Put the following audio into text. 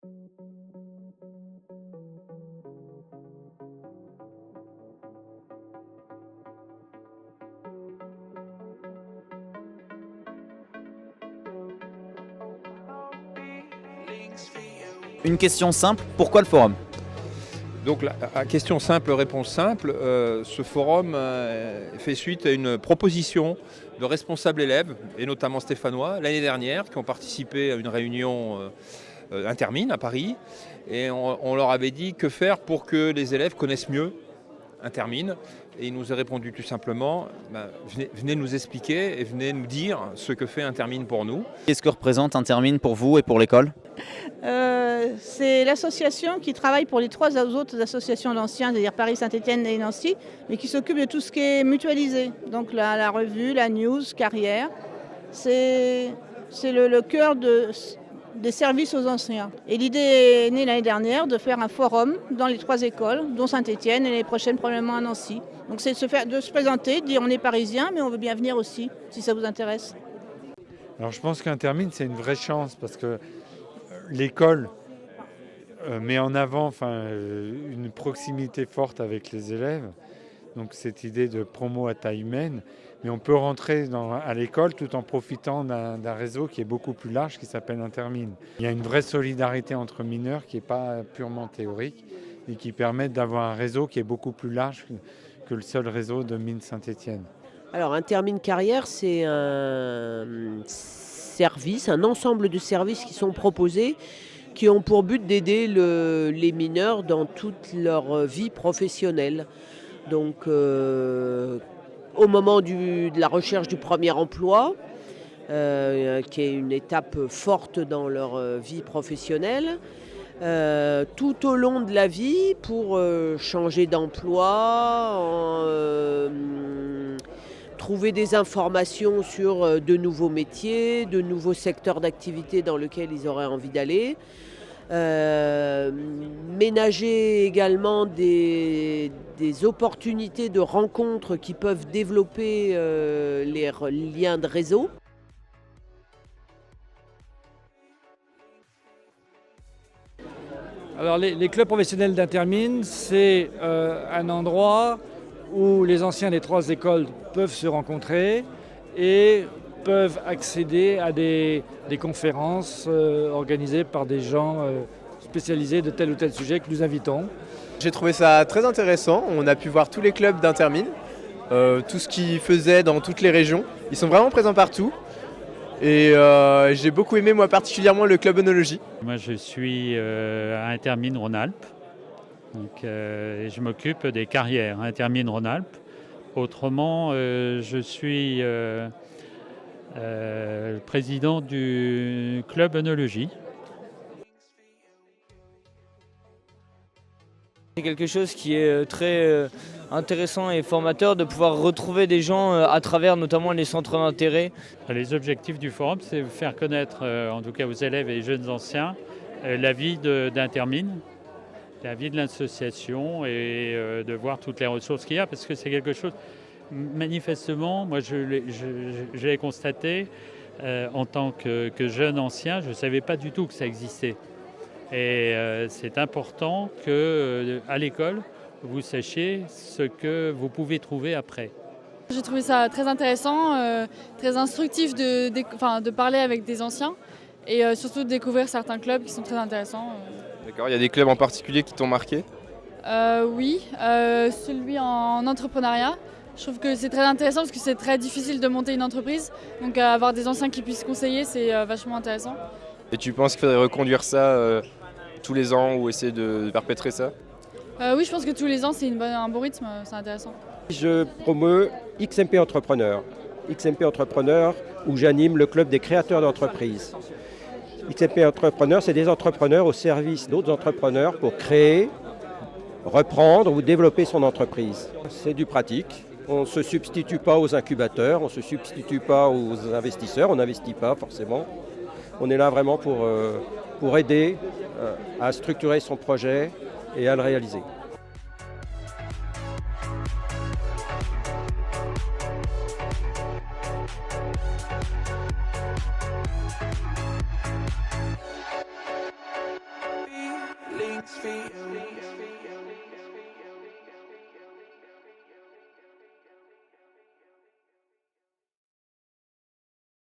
Une question simple, pourquoi le forum? Donc la question simple, réponse simple, ce forum fait suite à une proposition de responsables élèves, et notamment stéphanois, l'année dernière, qui ont participé à une réunion Intermine à Paris, et on leur avait dit que faire pour que les élèves connaissent mieux Intermine, et il nous a répondu tout simplement, venez nous expliquer et venez nous dire ce que fait Intermine pour nous. Qu'est-ce que représente Intermine pour vous et pour l'école? C'est l'association qui travaille pour les trois autres associations d'anciens, c'est-à-dire Paris, Saint-Étienne et Nancy, mais qui s'occupe de tout ce qui est mutualisé. Donc la revue, la news, carrière, c'est le cœur des services aux anciens. Et l'idée est née l'année dernière de faire un forum dans les trois écoles, dont Saint-Étienne et les prochaines probablement à Nancy. Donc c'est de se présenter, de dire on est parisien, mais on veut bien venir aussi, si ça vous intéresse. Alors je pense qu'Intermine, c'est une vraie chance parce que l'école met en avant une proximité forte avec les élèves, donc cette idée de promo à taille humaine, mais on peut rentrer à l'école tout en profitant d'un réseau qui est beaucoup plus large, qui s'appelle Intermine. Il y a une vraie solidarité entre mineurs qui n'est pas purement théorique et qui permet d'avoir un réseau qui est beaucoup plus large que le seul réseau de Mines Saint-Étienne. Alors Intermine Carrière, c'est un service, un ensemble de services qui sont proposés, qui ont pour but d'aider les mineurs dans toute leur vie professionnelle. Donc au moment de la recherche du premier emploi, qui est une étape forte dans leur vie professionnelle, tout au long de la vie pour changer d'emploi, trouver des informations sur de nouveaux métiers, de nouveaux secteurs d'activité dans lesquels ils auraient envie d'aller. Ménager également des opportunités de rencontres qui peuvent développer les liens de réseau. Alors les clubs professionnels d'Intermine, c'est un endroit où les anciens des trois écoles peuvent se rencontrer et peuvent accéder à des conférences organisées par des gens spécialisés de tel ou tel sujet que nous invitons. J'ai trouvé ça très intéressant. On a pu voir tous les clubs d'Intermine, tout ce qu'ils faisaient dans toutes les régions. Ils sont vraiment présents partout. Et j'ai beaucoup aimé, moi particulièrement, le club œnologie. Moi, je suis à Intermine Rhône-Alpes. Donc, je m'occupe des carrières à Intermine Rhône-Alpes. Autrement, je suis président du club œnologie. C'est quelque chose qui est très intéressant et formateur de pouvoir retrouver des gens à travers notamment les centres d'intérêt. Les objectifs du forum, c'est faire connaître, en tout cas aux élèves et jeunes anciens, la vie d'Intermine, la vie de l'association et de voir toutes les ressources qu'il y a, parce que c'est quelque chose, manifestement, moi je l'ai constaté en tant que jeune ancien, je ne savais pas du tout que ça existait. Et c'est important qu'à l'école, vous sachiez ce que vous pouvez trouver après. J'ai trouvé ça très intéressant, très instructif de parler avec des anciens et surtout de découvrir certains clubs qui sont très intéressants. D'accord, il y a des clubs en particulier qui t'ont marqué? Oui, celui en entrepreneuriat. Je trouve que c'est très intéressant parce que c'est très difficile de monter une entreprise. Donc avoir des anciens qui puissent conseiller, c'est vachement intéressant. Et tu penses qu'il faudrait reconduire ça tous les ans ou essayer de perpétrer ça? Oui, je pense que tous les ans, c'est un bon rythme, c'est intéressant. Je promeus XMP Entrepreneur. XMP Entrepreneur, où j'anime le club des créateurs d'entreprises. XMP Entrepreneur, c'est des entrepreneurs au service d'autres entrepreneurs pour créer, reprendre ou développer son entreprise. C'est du pratique. On ne se substitue pas aux incubateurs, on ne se substitue pas aux investisseurs, on n'investit pas forcément. On est là vraiment pour aider à structurer son projet et à le réaliser. God's feet.